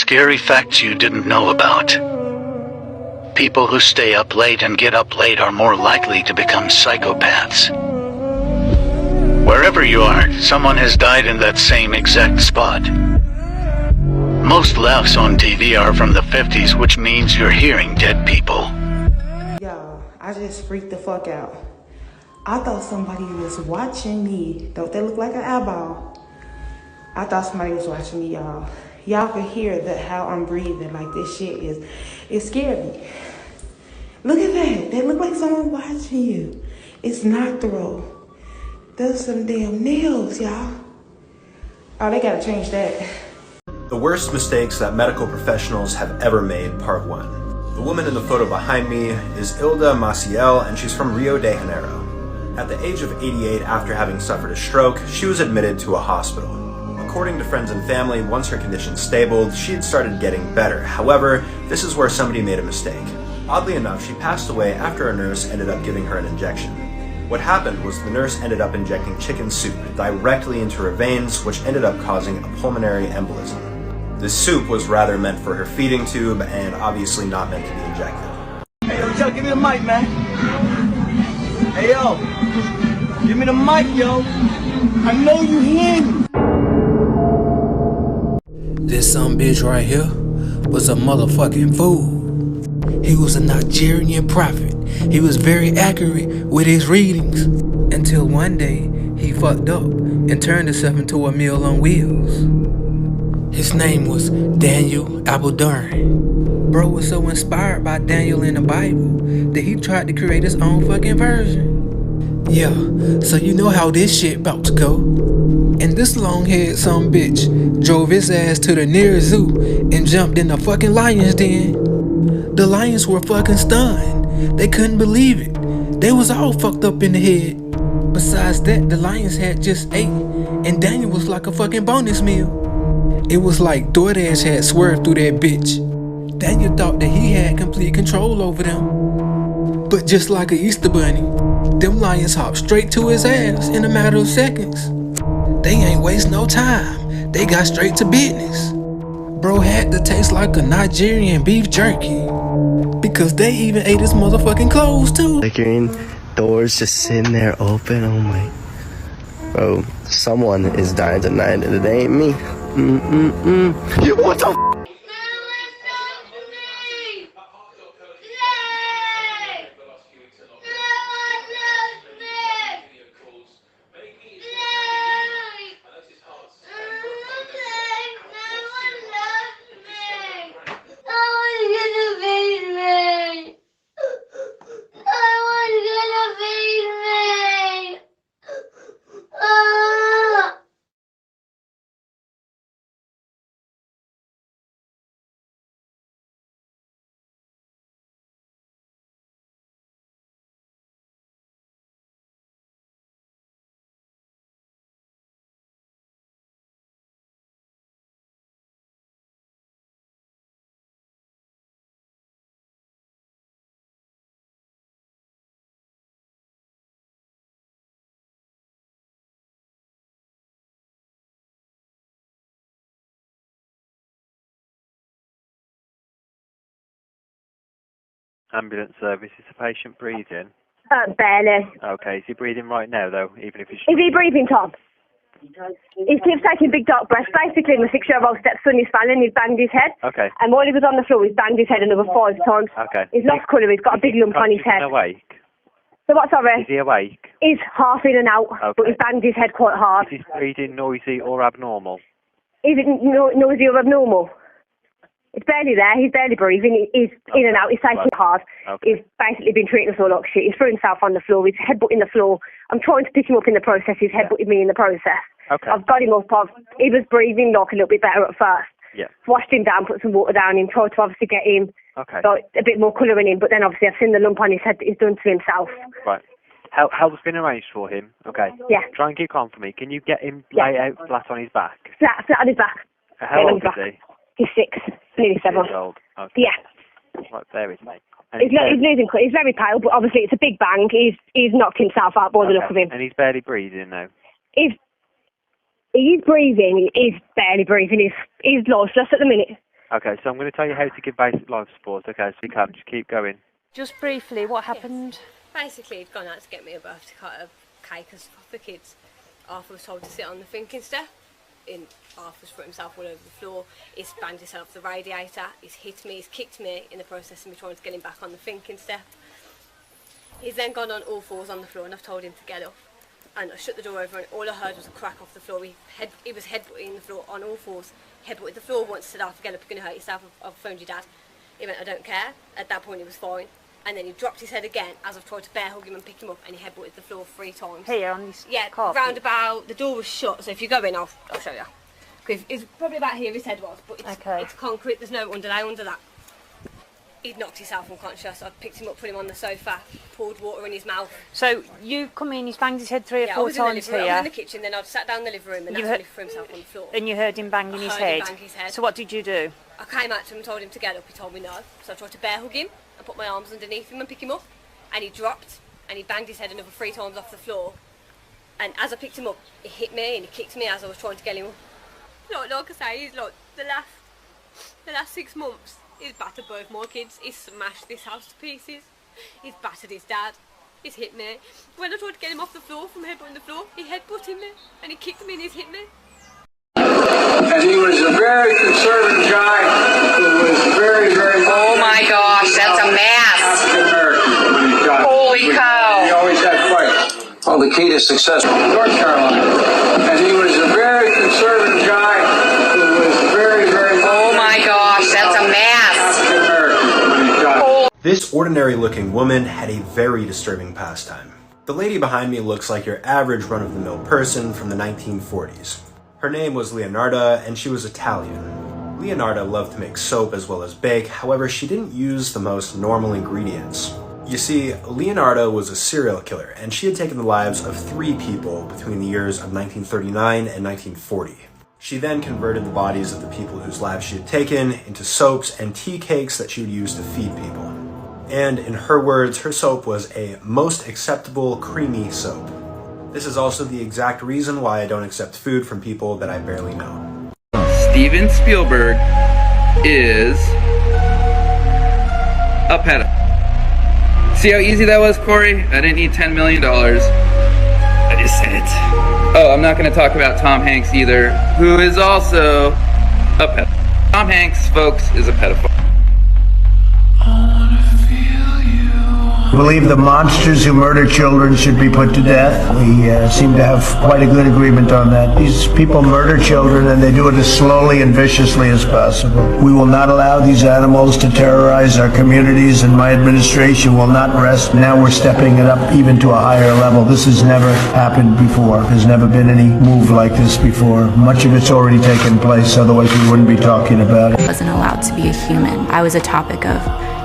Scary facts you didn't know about. People who stay up late and get up late are more likely to become psychopaths. Wherever you are, someone has died in that same exact spot. Most laughs on TV are from the 50s, which means you're hearing dead people. Y'all, I just freaked the fuck out. I thought somebody was watching me. Don't that look like an eyeball? I thought somebody was watching me, y'all. Y'all could hear how I'm breathing. Like, this shit it scared me. Look at that. That look like someone watching you. It's not throw. Those some damn nails, y'all. Oh, they gotta change that. The worst mistakes that medical professionals have ever made, part 1. The woman in the photo behind me is Ilda Maciel, and she's from Rio de Janeiro. At the age of 88, after having suffered a stroke, she was admitted to a hospital. According to friends and family, once her condition stabled, she had started getting better. However, this is where somebody made a mistake. Oddly enough, she passed away after a nurse ended up giving her an injection. What happened was the nurse ended up injecting chicken soup directly into her veins, which ended up causing a pulmonary embolism. This soup was rather meant for her feeding tube and obviously not meant to be injected. Hey, yo, Chuck, give me the mic, man. Hey, yo, give me the mic, yo. I know you hear me. This some bitch right here was a motherfucking fool. He was a Nigerian prophet. He was very accurate with his readings. Until one day, he fucked up and turned himself into a meal on wheels. His name was Daniel Abudarn. Bro was so inspired by Daniel in the Bible that he tried to create his own fucking version. Yeah, so you know how this shit about to go. And this long-haired some bitch drove his ass to the nearest zoo and jumped in the fucking lion's den. The lions were fucking stunned. They couldn't believe it. They was all fucked up in the head. Besides that, the lions had just ate, and Daniel was like a fucking bonus meal. It was like DoorDash had swerved through that bitch. Daniel thought that he had complete control over them. But just like an Easter bunny, them lions hopped straight to his ass in a matter of seconds. They ain't waste no time. They got straight to business. Bro had to taste like a Nigerian beef jerky. Because they even ate his motherfucking clothes too. Like you're in doors just sitting there open. Oh my. Bro, someone is dying tonight and it ain't me. What the f? Ambulance service. Is the patient breathing? Barely. Okay, is he breathing right now, though, even if he's... Is he breathing, Tom? He keeps taking big dark breaths. Basically, my 6-year-old stepson is falling, he's banged his head. Okay. And while he was on the floor, he's banged his head another 5 times. Okay. He's lost colour, he's got a big lump on his head. Is he awake? So what, sorry? Is he awake? He's half in and out, but he's banged his head quite hard. Is his breathing noisy or abnormal? Is it noisy or abnormal? It's barely there, he's barely breathing, he's in and out, he's taking it hard. He's basically been treating us all like shit. He's threw himself on the floor, he's headbutting the floor. I'm trying to pick him up in the process, he's headbutting me in the process. Okay. I've got him up, he was breathing like a little bit better at first. Yeah. Washed him down, put some water down him, tried to obviously get him like, a bit more colour in him, but then obviously I've seen the lump on his head that he's done to himself. Right. Help's been arranged for him. Okay. Yeah. Try and keep calm for me. Can you get him lay out flat on his back? Flat on his back. How old is he? He's 6, nearly 7. 6 years old. Okay. Yeah. Right, there is me. He's losing colour. He's very pale, but obviously it's a big bang. He's knocked himself out by the look of him. And he's barely breathing now. He's breathing. He's barely breathing. He's lost just at the minute. Okay, so I'm going to tell you how to give basic life support. Okay, so you can just keep going. Just briefly, what happened? Basically, he'd gone out to get me a birthday cake for the kids. Arthur was told to sit on the thinking step. Arthur's put himself all over the floor. He's banged himself off the radiator. He's hit me. He's kicked me in the process of me trying to get him back on the thinking step. He's then gone on all fours on the floor, and I've told him to get up. And I shut the door over, and all I heard was a crack off the floor. He was headbutting the floor on all fours. Headbutted the floor once, said, "Arthur, get up, you're going to hurt yourself. I've phoned your dad." He went, "I don't care." At that point, he was fine. And then he dropped his head again as I've tried to bear hug him and pick him up, and he headbutted the floor 3 times. Here on this carpet? Round about, the door was shut, so if you go in, I'll show you. Because it's probably about here his head was, but it's concrete, there's no underlay under that. He'd knocked himself unconscious. I picked him up, put him on the sofa, poured water in his mouth. So you come in, he's banged his head 3 or 4 times here. I was in the living room, then I'd sat down in the living room, and that's when he threw himself on the floor. And you heard him banging his head? Bang his head. So what did you do? I came out to him and told him to get up. He told me no. So I tried to bear hug him and put my arms underneath him and pick him up. And he dropped, and he banged his head another 3 times off the floor. And as I picked him up, he hit me and he kicked me as I was trying to get him up. Like I say, he's like the last 6 months, he's battered both my kids. He's smashed this house to pieces. He's battered his dad. He's hit me. When I tried to get him off the floor from headbutting the floor, he headbutted me and he kicked me and he's hit me. And he was a very conservative guy who was very, very... Oh my gosh, that's a mass. Holy cow. He always had fights. Well, the key to success in North Carolina. And he was a very conservative guy who was very, very... Oh my gosh, that's a mass. This ordinary-looking woman had a very disturbing pastime. The lady behind me looks like your average run-of-the-mill person from the 1940s. Her name was Leonarda, and she was Italian. Leonarda loved to make soap as well as bake, however, she didn't use the most normal ingredients. You see, Leonarda was a serial killer, and she had taken the lives of 3 people between the years of 1939 and 1940. She then converted the bodies of the people whose lives she had taken into soaps and tea cakes that she would use to feed people. And in her words, her soap was a most acceptable creamy soap. This is also the exact reason why I don't accept food from people that I barely know. Steven Spielberg is a pedophile. See how easy that was, Corey? I didn't need $10 million. I just said it. Oh, I'm not going to talk about Tom Hanks either, who is also a pedophile. Tom Hanks, folks, is a pedophile. I believe the monsters who murder children should be put to death. We seem to have quite a good agreement on that. These people murder children and they do it as slowly and viciously as possible. We will not allow these animals to terrorize our communities, and my administration will not rest. Now we're stepping it up even to a higher level. This has never happened before. There's never been any move like this before. Much of it's already taken place, otherwise we wouldn't be talking about it. I wasn't allowed to be a human. I was a topic of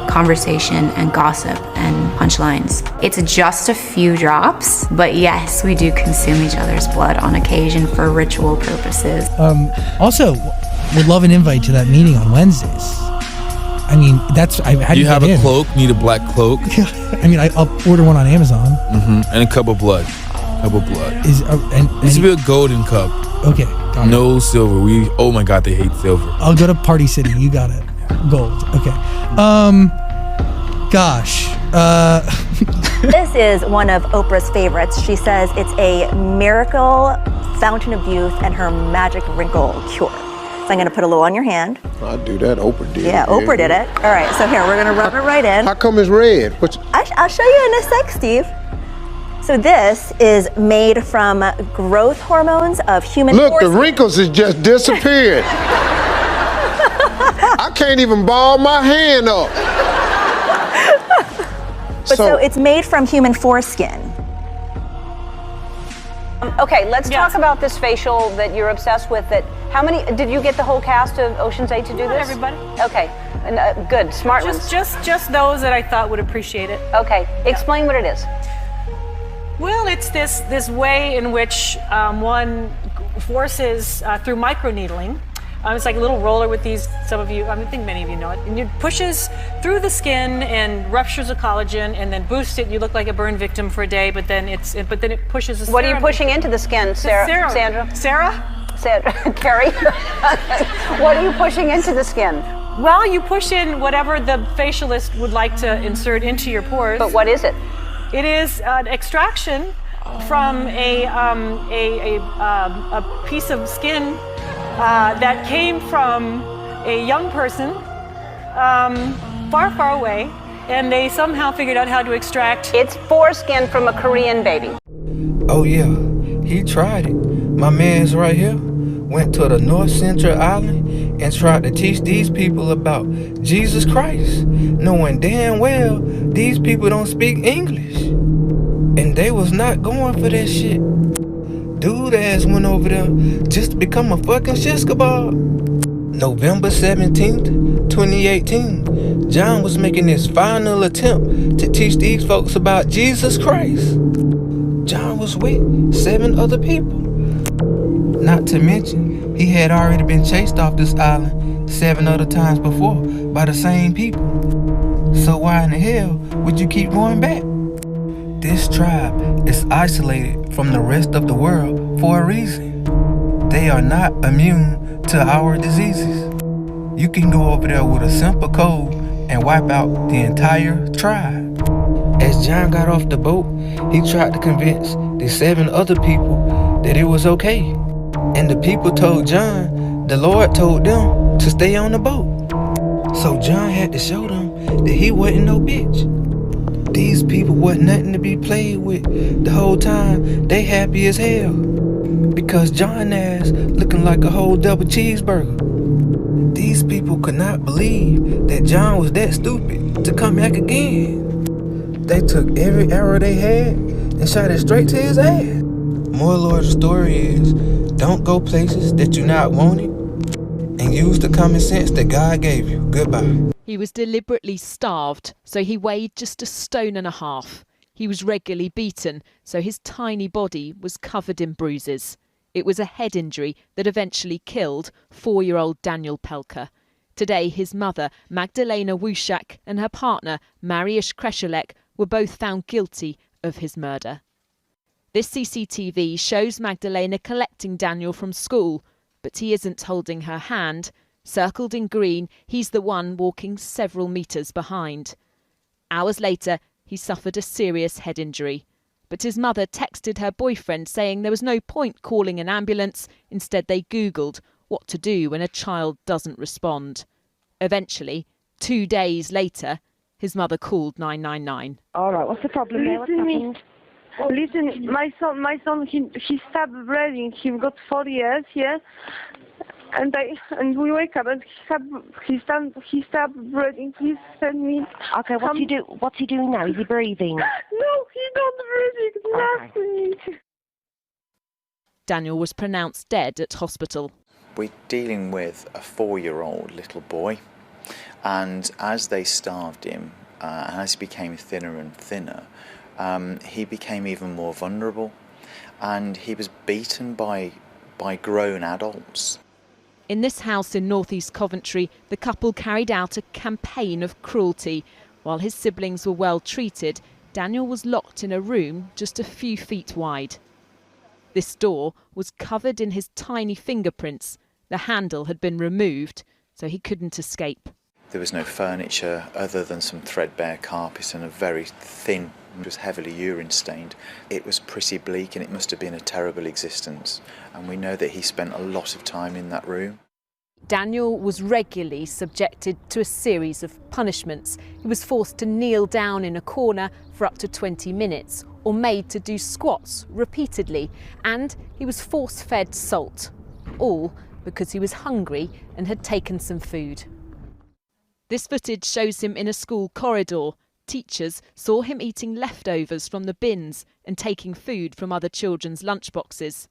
conversation and gossip and punchlines. It's just a few drops, but yes, we do consume each other's blood on occasion for ritual purposes. Also, would love an invite to that meeting on Wednesdays. I mean, that's... You have a cloak? Need a black cloak? I mean, I'll order one on Amazon. And a cup of blood. Cup of blood. Needs to be a golden cup. Okay. No silver. Oh my God, they hate silver. I'll go to Party City. You got it. Gold. Okay. Gosh. This is one of Oprah's favorites. She says it's a miracle fountain of youth and her magic wrinkle cure. So I'm going to put a little on your hand. I'll do that. Oprah did. Yeah, Oprah did it. All right, so here, we're going to rub it right in. How come it's red? I'll show you in a sec, Steve. So this is made from growth hormones of human foreskin. The wrinkles has just disappeared. I can't even ball my hand up. So it's made from human foreskin. Okay, let's talk about this facial that you're obsessed with. How many, did you get the whole cast of Ocean's 8 to do this? Everybody. Okay, good, smart ones. Just those that I thought would appreciate it. Okay, explain what it is. Well, it's this way in which one forces through microneedling. It's like a little roller with these, some of you, I think many of you know it, and it pushes through the skin and ruptures the collagen and then boosts it. You look like a burn victim for a day, but then it pushes the What are you pushing into the skin, Sandra? Sarah? Carrie? What are you pushing into the skin? Well, you push in whatever the facialist would like to insert into your pores. But what is it? It is an extraction from a piece of skin that came from a young person far, far away, and they somehow figured out how to extract. It's foreskin from a Korean baby. Oh yeah, he tried it. My man's right here went to the North Central Island and tried to teach these people about Jesus Christ, knowing damn well these people don't speak English. And they was not going for that shit. Dude ass went over there just to become a fucking shish kebab. November 17th, 2018, John was making his final attempt to teach these folks about Jesus Christ. John was with 7 other people. Not to mention, he had already been chased off this island 7 other times before by the same people. So why in the hell would you keep going back? This tribe is isolated from the rest of the world for a reason. They are not immune to our diseases. You can go over there with a simple cold and wipe out the entire tribe. As John got off the boat, he tried to convince the 7 other people that it was okay. And the people told John the Lord told them to stay on the boat. So John had to show them that he wasn't no bitch. These people wasn't nothing to be played with. The whole time they happy as hell. Because John ass looking like a whole double cheeseburger. These people could not believe that John was that stupid to come back again. They took every arrow they had and shot it straight to his ass. Moral of the story is, don't go places that you're not wanted, and use the common sense that God gave you. Goodbye. He was deliberately starved, so he weighed just 1.5 stones. He was regularly beaten, so his tiny body was covered in bruises. It was a head injury that eventually killed 4-year-old Daniel Pelka. Today, his mother, Magdalena Wuszak, and her partner, Mariusz Kreszelek, were both found guilty of his murder. This CCTV shows Magdalena collecting Daniel from school, but he isn't holding her hand. Circled in green, he's the one walking several metres behind. Hours later, he suffered a serious head injury. But his mother texted her boyfriend saying there was no point calling an ambulance. Instead, they Googled what to do when a child doesn't respond. Eventually, 2 days later, his mother called 999. All right, what's the problem there? What's happened? Listen, my son, he stopped breathing. He got 4 years, yeah, and we wake up and he stopped breathing. He sent me. Okay, what's he doing now? Is he breathing? No, he's not breathing. Nothing. Daniel was pronounced dead at hospital. We're dealing with a 4-year-old little boy, and as they starved him, and as he became thinner and thinner, he became even more vulnerable, and he was beaten by grown adults. In this house in northeast Coventry, the couple carried out a campaign of cruelty. While his siblings were well treated, Daniel was locked in a room just a few feet wide. This door was covered in his tiny fingerprints. The handle had been removed, so he couldn't escape. There was no furniture other than some threadbare carpet and a very thin, it was heavily urine stained. It was pretty bleak, and it must have been a terrible existence. And we know that he spent a lot of time in that room. Daniel was regularly subjected to a series of punishments. He was forced to kneel down in a corner for up to 20 minutes or made to do squats repeatedly, and he was force-fed salt, all because he was hungry and had taken some food. This footage shows him in a school corridor. Teachers saw him eating leftovers from the bins and taking food from other children's lunchboxes.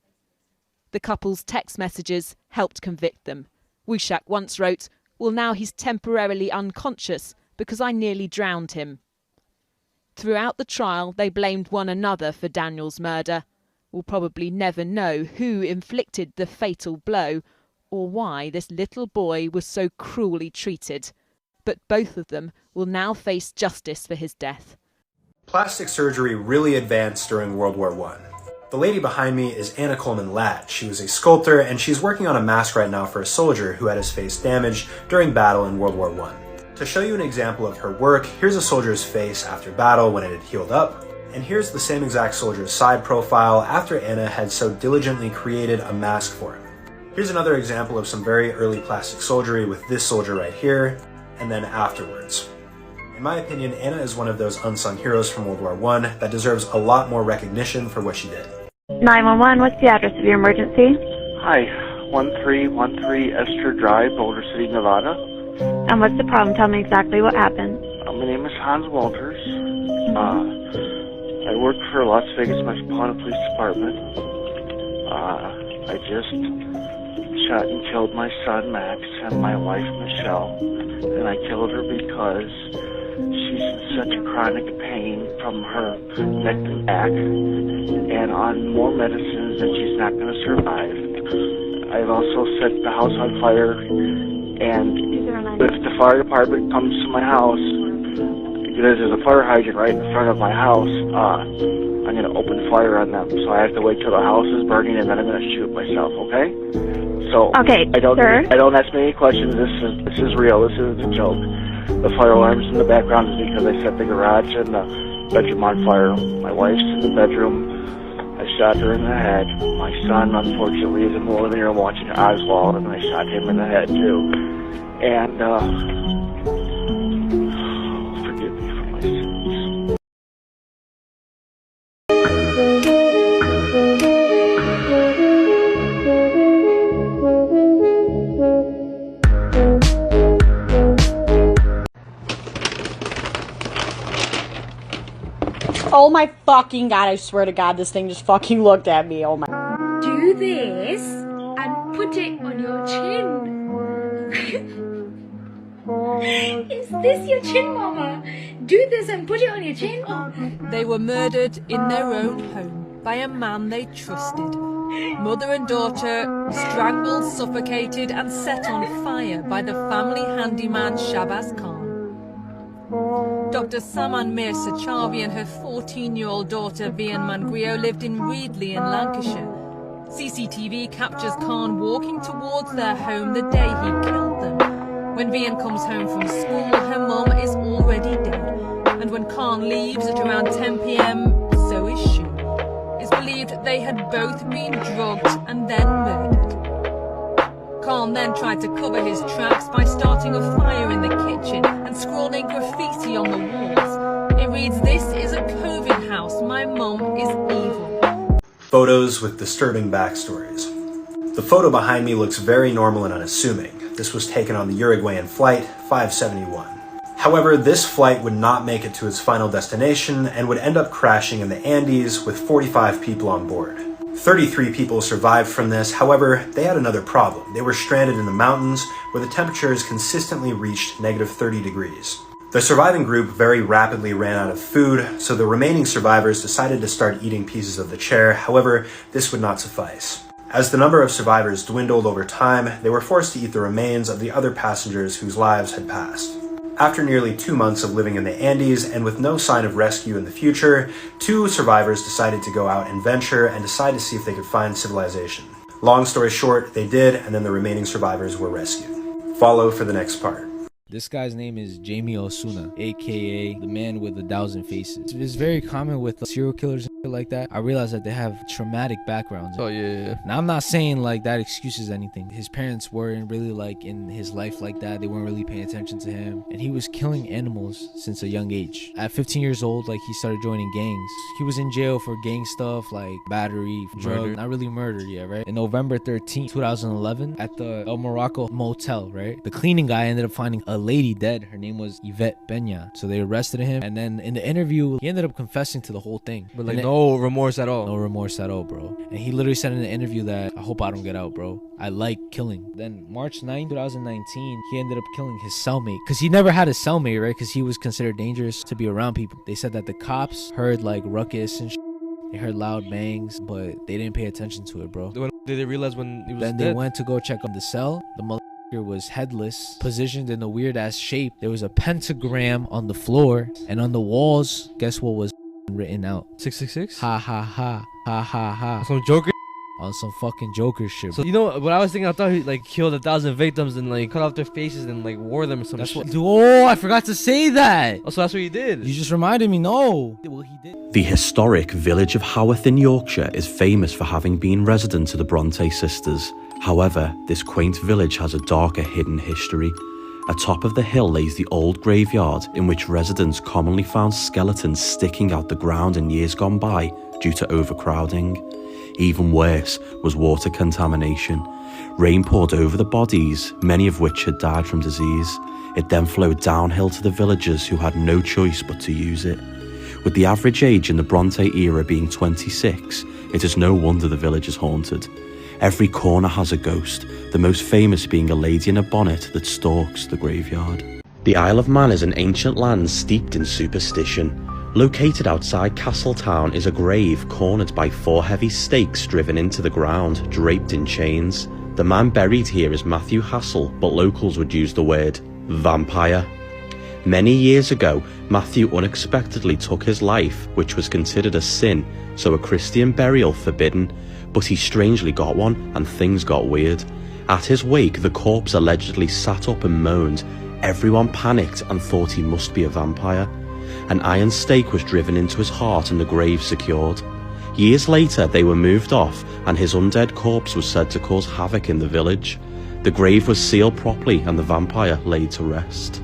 The couple's text messages helped convict them. Wuszak once wrote, "Well, now he's temporarily unconscious because I nearly drowned him." Throughout the trial, they blamed one another for Daniel's murder. We'll probably never know who inflicted the fatal blow or why this little boy was so cruelly treated. But both of them will now face justice for his death. Plastic surgery really advanced during World War I. The lady behind me is Anna Coleman Ladd. She was a sculptor, and she's working on a mask right now for a soldier who had his face damaged during battle in World War I. To show you an example of her work, here's a soldier's face after battle when it had healed up, and here's the same exact soldier's side profile after Anna had so diligently created a mask for him. Here's another example of some very early plastic surgery with this soldier right here, and then afterwards. In my opinion, Anna is one of those unsung heroes from World War I that deserves a lot more recognition for what she did. 911, what's the address of your emergency? Hi, 1313 Esther Drive, Boulder City, Nevada. And what's the problem? Tell me exactly what happened. My name is Hans Walters. I work for Las Vegas Metropolitan Police Department. I just shot and killed my son Max and my wife Michelle. And I killed her because she's in such a chronic pain from her neck and back and on more medicines that she's not going to survive. I've also set the house on fire, and if the fire department comes to my house, because there's a fire hydrant right in front of my house, I'm going to open fire on them. So I have to wait till the house is burning and then I'm going to shoot myself, okay? So okay, I don't ask me any questions. This is real. This isn't a joke. The fire alarms in the background is because I set the garage and the bedroom on fire. My wife's in the bedroom. I shot her in the head. My son, unfortunately, is in the living room watching Oswald, and I shot him in the head too. And forgive me for my sins. Oh my fucking god, I swear to god, this thing just fucking looked at me. Oh my. Do this and put it on your chin. Is this your chin, Mama? Do this and put it on your chin. They were murdered in their own home by a man they trusted. Mother and daughter strangled, suffocated and set on fire by the family handyman Shabazz Khan. Dr. Saman Mir Sachavi and her 14-year-old daughter Vian Mangrio lived in Reedley in Lancashire. CCTV captures Khan walking towards their home the day he killed them. When Vian comes home from school, her mum is already dead. And when Khan leaves at around 10 p.m, so is she. It's believed they had both been drugged and then murdered. Khan then tried to cover his tracks by starting a fire in the kitchen and scrawling graffiti on the walls. It reads, "This is a COVID house. My mum is evil." Photos with disturbing backstories. The photo behind me looks very normal and unassuming. This was taken on the Uruguayan flight 571. However, this flight would not make it to its final destination and would end up crashing in the Andes with 45 people on board. 33 people survived from this. However, they had another problem. They were stranded in the mountains where the temperatures consistently reached -30 degrees. The surviving group very rapidly ran out of food, so the remaining survivors decided to start eating pieces of the chair. However, this would not suffice. As the number of survivors dwindled over time, they were forced to eat the remains of the other passengers whose lives had passed. After nearly 2 months of living in the Andes and with no sign of rescue in the future, 2 survivors decided to go out and venture and decide to see if they could find civilization. Long story short, they did, and then the remaining survivors were rescued. Follow for the next part. This guy's name is Jamie Osuna, aka the man with 1,000 faces. It's very common with serial killers and shit like that. I realize that they have traumatic backgrounds. Oh yeah. Now I'm not saying like that excuses anything. His parents weren't really like in his life like that. They weren't really paying attention to him, and he was killing animals since a young age. At 15 years old, like he started joining gangs. He was in jail for gang stuff like battery, drug, not really murder yet, right? In November 13, 2011, at the El Morocco motel, right? The cleaning guy ended up finding a lady dead. Her name was Yvette Peña. So they arrested him, and then in the interview he ended up confessing to the whole thing, but like no remorse at all. No remorse at all, bro. And he literally said in the interview that, "I hope I don't get out, bro. I like killing." Then March 9, 2019, he ended up killing his cellmate, because he never had a cellmate, right? Because he was considered dangerous to be around people. They said that the cops heard like ruckus and they heard loud bangs, but they didn't pay attention to it, bro. Did they realize when he was Then dead? they went to go check on the cell. The motherfucker was headless, positioned in a weird ass shape. There was a pentagram on the floor, and on the walls, guess what was written out? 666? Ha ha ha. Ha ha ha. Some Joker. On some fucking Joker shit. So you know what I was thinking? I thought he like killed 1,000 victims and like cut off their faces and like wore them or something. That's what. Dude, oh, I forgot to say that. Oh, so that's what he did. You just reminded me. No. Well, he did. The historic village of Haworth in Yorkshire is famous for having been resident to the Bronte sisters. However, this quaint village has a darker hidden history. Atop of the hill lays the old graveyard in which residents commonly found skeletons sticking out the ground in years gone by due to overcrowding. Even worse was water contamination. Rain poured over the bodies, many of which had died from disease. It then flowed downhill to the villagers who had no choice but to use it. With the average age in the Bronte era being 26, it is no wonder the village is haunted. Every corner has a ghost, the most famous being a lady in a bonnet that stalks the graveyard. The Isle of Man is an ancient land steeped in superstition. Located outside Castletown is a grave cornered by 4 heavy stakes driven into the ground, draped in chains. The man buried here is Matthew Hassel, but locals would use the word vampire. Many years ago, Matthew unexpectedly took his life, which was considered a sin, so a Christian burial forbidden, but he strangely got one and things got weird. At his wake, the corpse allegedly sat up and moaned. Everyone panicked and thought he must be a vampire. An iron stake was driven into his heart and the grave secured. Years later, they were moved off and his undead corpse was said to cause havoc in the village. The grave was sealed properly and the vampire laid to rest.